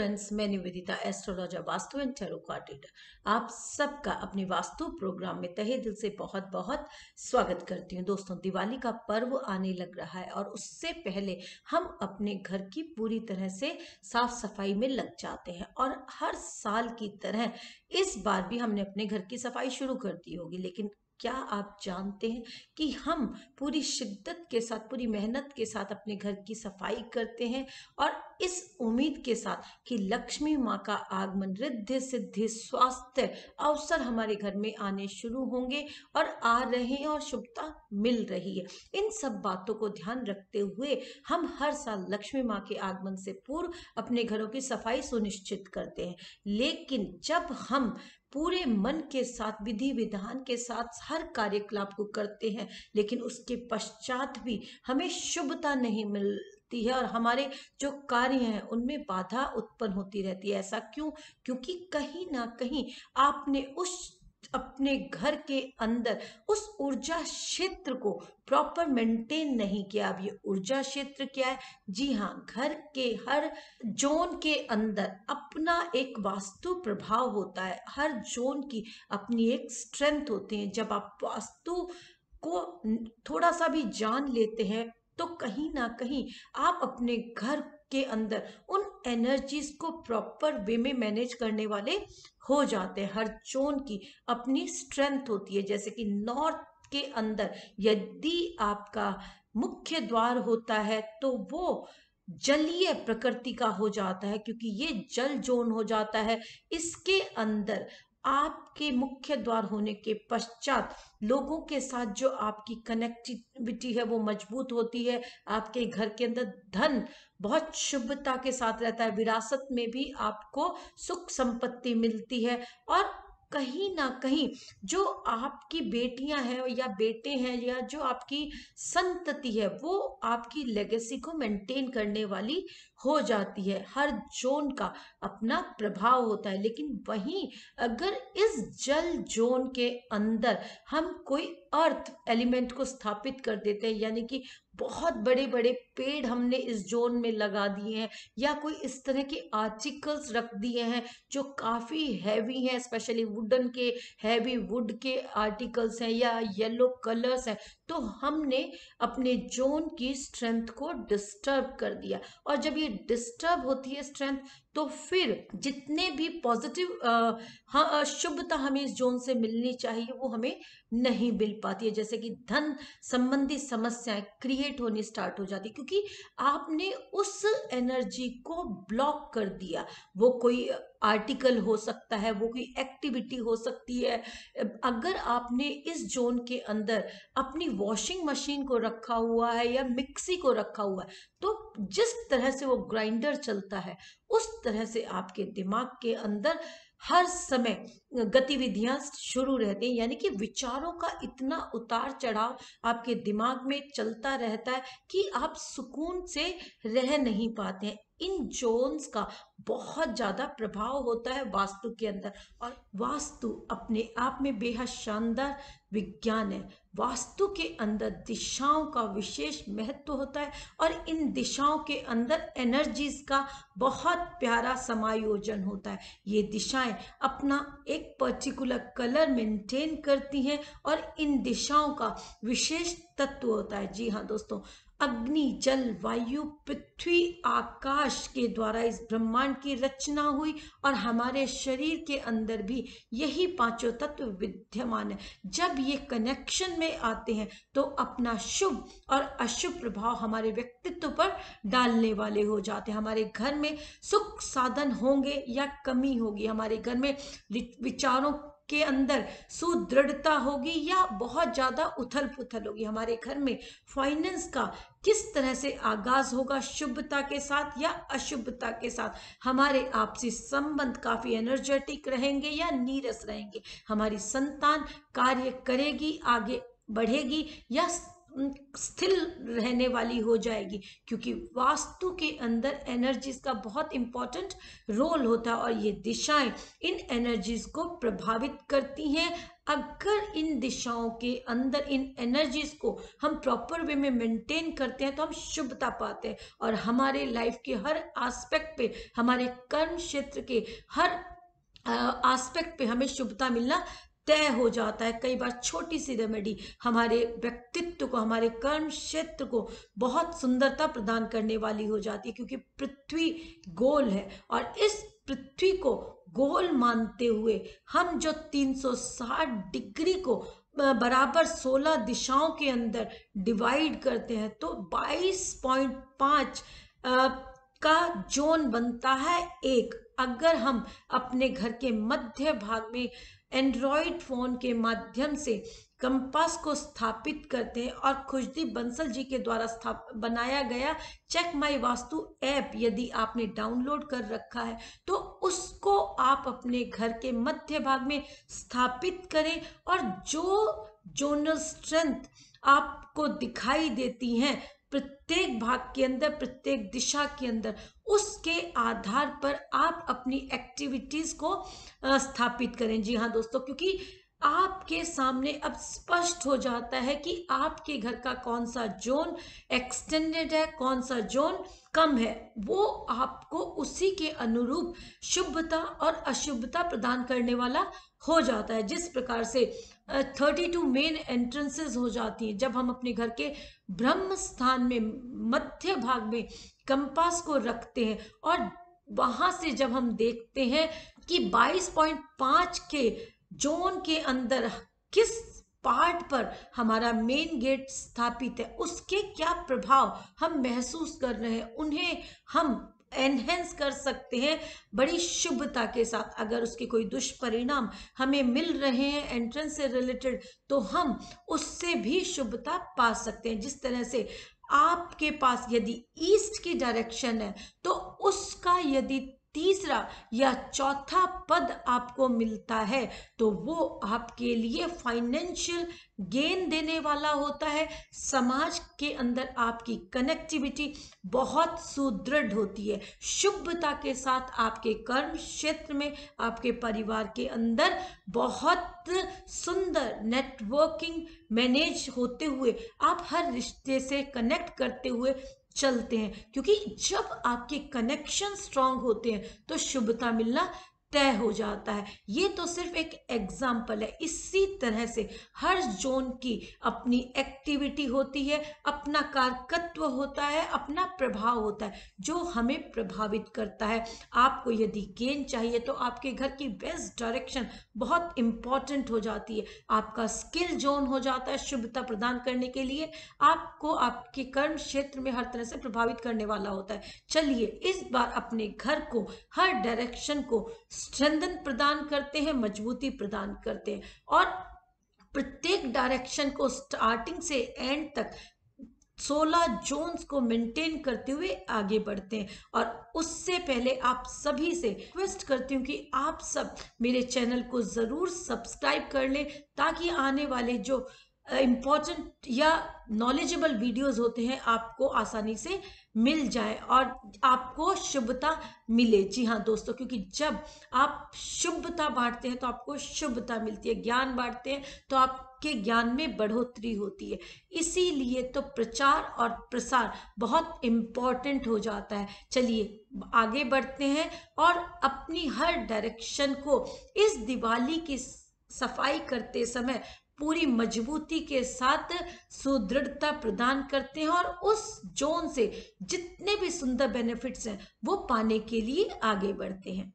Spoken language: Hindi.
फ्रेंड्स, मैं Nivedita, astrologer, vastu and tarot card reader. आप सबका अपनी वास्तु प्रोग्राम में तहे दिल से बहुत बहुत स्वागत करती हूँ। दोस्तों, दिवाली का पर्व आने लग रहा है और उससे पहले हम अपने घर की पूरी तरह से साफ सफाई में लग जाते हैं। और हर साल की तरह इस बार भी हमने अपने घर की सफाई शुरू कर दी होगी, लेकिन क्या आप जानते हैं कि हम पूरी शिद्दत के साथ, पूरी मेहनत के साथ अपने घर की सफाई करते हैं और इस उम्मीद के साथ कि लक्ष्मी माँ का आगमन, रिद्धि सिद्धि, स्वास्थ्य, अवसर हमारे घर में आने शुरू होंगे और आ रहे हैं और शुभता मिल रही है। इन सब बातों को ध्यान रखते हुए हम हर साल लक्ष्मी माँ के आगमन से पूर्व अपने घरों की सफाई सुनिश्चित करते हैं। लेकिन जब हम पूरे मन के साथ, विधि विधान के साथ हर कार्यकलाप को करते हैं, लेकिन उसके पश्चात भी हमें शुभता नहीं मिलती है और हमारे जो कार्य हैं उनमें बाधा उत्पन्न होती रहती है। ऐसा क्यों? क्योंकि कहीं ना कहीं आपने अपने घर के अंदर उस ऊर्जा क्षेत्र को प्रॉपर मेंटेन नहीं किया। अब ये ऊर्जा क्षेत्र क्या है? जी हाँ, घर के हर जोन के अंदर अपना एक वास्तु प्रभाव होता है। हर जोन की अपनी एक स्ट्रेंथ होती है। जब आप वास्तु को थोड़ा सा भी जान लेते हैं तो कहीं ना कहीं आप अपने घर के अंदर उन एनर्जीज को प्रॉपर वे में मैनेज करने वाले हो जाते हैं। हर जोन की अपनी स्ट्रेंथ होती है। जैसे कि नॉर्थ के अंदर यदि आपका मुख्य द्वार होता है तो वो जलीय प्रकृति का हो जाता है, क्योंकि ये जल जोन हो जाता है। इसके अंदर आपके मुख्य द्वार होने के पश्चात लोगों के साथ जो आपकी कनेक्टिविटी है वो मजबूत होती है। आपके घर के अंदर धन बहुत शुभता के साथ रहता है। विरासत में भी आपको सुख संपत्ति मिलती है और कहीं ना कहीं जो आपकी बेटियां हैं या बेटे हैं या जो आपकी संतति है वो आपकी लेगेसी को मेंटेन करने वाली हो जाती है। हर जोन का अपना प्रभाव होता है। लेकिन वहीं अगर इस जल जोन के अंदर हम कोई अर्थ एलिमेंट को स्थापित कर देते हैं, यानी कि बहुत बड़े बड़े पेड़ हमने इस जोन में लगा दिए हैं या कोई इस तरह के आर्टिकल्स रख दिए हैं जो काफी हैवी हैं, स्पेशली वुडन के, हैवी वुड के आर्टिकल्स हैं या येलो कलर्स हैं, तो हमने अपने जोन की स्ट्रेंथ को डिस्टर्ब कर दिया। और जब ये डिस्टर्ब होती है स्ट्रेंथ, तो फिर जितने भी पॉजिटिव शुभता हमें इस जोन से मिलनी चाहिए वो हमें नहीं मिल पाती है। जैसे कि धन संबंधी समस्याएं क्रिएट होनी स्टार्ट हो जाती, क्योंकि आपने उस एनर्जी को ब्लॉक कर दिया। वो कोई आर्टिकल हो सकता है, वो कोई एक्टिविटी हो सकती है। अगर आपने इस जोन के अंदर अपनी वॉशिंग मशीन को रखा हुआ है या मिक्सी को रखा हुआ है, तो जिस तरह से वो ग्राइंडर चलता है उस तरह से आपके दिमाग के अंदर हर समय गतिविधियां शुरू रहती हैं। यानी कि विचारों का इतना उतार चढ़ाव आपके दिमाग में चलता रहता है कि आप सुकून से रह नहीं पाते हैं। इन जोन्स का बहुत ज्यादा प्रभाव होता है वास्तु के अंदर। और वास्तु अपने आप में बेहद शानदार विज्ञान है। वास्तु के अंदर दिशाओं का विशेष महत्व होता है और इन दिशाओं के अंदर एनर्जीज का बहुत प्यारा समायोजन होता है। ये दिशाएं अपना एक पर्टिकुलर कलर मेंटेन करती हैं और इन दिशाओं का विशेष तत्व होता है। जी हाँ दोस्तों, अग्नि, जल, वायु, पृथ्वी, आकाश के द्वारा इस ब्रह्मांड की रचना हुई और हमारे शरीर के अंदर भी यही पांचों तत्व विद्यमान है। जब ये कनेक्शन में आते हैं तो अपना शुभ और अशुभ प्रभाव हमारे व्यक्तित्व पर डालने वाले हो जाते हैं। हमारे घर में सुख साधन होंगे या कमी होगी, हमारे घर में विचारों के अंदर सुदृढ़ता होगी या बहुत ज्यादा उथल पुथल होगी, हमारे घर में फाइनेंस का किस तरह से आगाज होगा, शुभता के साथ या अशुभता के साथ, हमारे आपसी संबंध काफी एनर्जेटिक रहेंगे या नीरस रहेंगे, हमारी संतान कार्य करेगी, आगे बढ़ेगी या स्थिर रहने वाली हो जाएगी, क्योंकि वास्तु के अंदर एनर्जीज का बहुत इंपॉर्टेंट रोल होता है और ये दिशाएं इन एनर्जीज को प्रभावित करती हैं। अगर इन दिशाओं के अंदर इन एनर्जीज को हम प्रॉपर वे में मेंटेन करते हैं तो हम शुभता पाते हैं और हमारे लाइफ के हर एस्पेक्ट पे, हमारे कर्म क्षेत्र के हर एस्पेक्ट पे हमें शुभता मिलना तय हो जाता है। कई बार छोटी सी रेमेडी हमारे व्यक्तित्व को, हमारे कर्म क्षेत्र को बहुत सुंदरता प्रदान करने वाली हो जाती है, क्योंकि पृथ्वी गोल है और इस पृथ्वी को गोल मानते हुए हम जो 360 डिग्री को बराबर 16 दिशाओं के अंदर डिवाइड करते हैं तो 22.5 का जोन बनता है एक। अगर हम अपने घर के मध्य भाग में एंड्रॉइड फोन के माध्यम से कंपास को स्थापित करते हैं और खुशदीप बंसल जी के द्वारा बनाया गया चेक माई वास्तु ऐप यदि आपने डाउनलोड कर रखा है तो उसको आप अपने घर के मध्य भाग में स्थापित करें और जो जोनल स्ट्रेंथ आपको दिखाई देती हैं प्रत्येक भाग के अंदर, प्रत्येक दिशा के अंदर, उसके आधार पर आप अपनी एक्टिविटीज को स्थापित करें। जी हाँ दोस्तों, क्योंकि आपके सामने अब स्पष्ट हो जाता है कि आपके घर का कौन सा जोन एक्सटेंडेड है, कौन सा जोन कम है। वो आपको उसी के अनुरूप शुभता और अशुभता प्रदान करने वाला हो जाता है। जिस प्रकार से 32 मेन एंट्रेंसेस हो जाती हैं जब हम अपने घर के ब्रह्म स्थान में मध्य भाग में कंपास को रखते हैं और वहां से जब हम देखते हैं कि 22.5 के जोन के अंदर किस पार्ट पर हमारा मेन गेट स्थापित है, उसके क्या प्रभाव हम महसूस कर रहे हैं, उन्हें हम एनहेंस कर सकते हैं बड़ी शुभता के साथ। अगर उसके कोई दुष्परिणाम हमें मिल रहे हैं एंट्रेंस से रिलेटेड तो हम उससे भी शुभता पा सकते हैं। जिस तरह से आपके पास यदि ईस्ट की डायरेक्शन है तो उसका यदि तीसरा या चौथा पद आपको मिलता है तो वो आपके लिए फाइनेंशियल गेन देने वाला होता है। समाज के अंदर आपकी कनेक्टिविटी बहुत सुदृढ़ होती है। शुभता के साथ आपके कर्म क्षेत्र में, आपके परिवार के अंदर बहुत सुंदर नेटवर्किंग मैनेज होते हुए आप हर रिश्ते से कनेक्ट करते हुए चलते हैं, क्योंकि जब आपके कनेक्शन स्ट्रांग होते हैं तो शुभता मिलना तय हो जाता है। ये तो सिर्फ एक एग्जाम्पल है। इसी तरह से हर जोन की अपनी एक्टिविटी होती है, अपना कारकत्व होता है, अपना प्रभाव होता है जो हमें प्रभावित करता है। आपको यदि गेन चाहिए तो आपके घर की वेस्ट डायरेक्शन बहुत इंपॉर्टेंट हो जाती है। आपका स्किल जोन हो जाता है शुभता प्रदान करने के लिए, आपको आपके कर्म क्षेत्र में हर तरह से प्रभावित करने वाला होता है। चलिए इस बार अपने घर को, हर डायरेक्शन को स्ट्रेंथन प्रदान करते हैं, मजबूती प्रदान करते हैं और प्रत्येक डायरेक्शन को स्टार्टिंग से एंड तक 16 जोन्स को मेंटेन करते हुए आगे बढ़ते हैं। और उससे पहले आप सभी से रिक्वेस्ट करती हूँ कि आप सब मेरे चैनल को ज़रूर सब्सक्राइब कर लें ताकि आने वाले जो इम्पॉर्टेंट या नॉलेजेबल वीडियोस होते हैं आपको आसानी से मिल जाए और आपको शुभता मिले। जी हाँ दोस्तों, क्योंकि जब आप शुभता बांटते हैं तो आपको शुभता मिलती है, ज्ञान बांटते हैं तो आपके ज्ञान में बढ़ोतरी होती है। इसीलिए तो प्रचार और प्रसार बहुत इम्पॉर्टेंट हो जाता है। चलिए आगे बढ़ते हैं और अपनी हर डायरेक्शन को इस दिवाली की सफाई करते समय पूरी मजबूती के साथ सुदृढ़ता प्रदान करते हैं और उस जोन से जितने भी सुंदर बेनिफिट्स हैं वो पाने के लिए आगे बढ़ते हैं।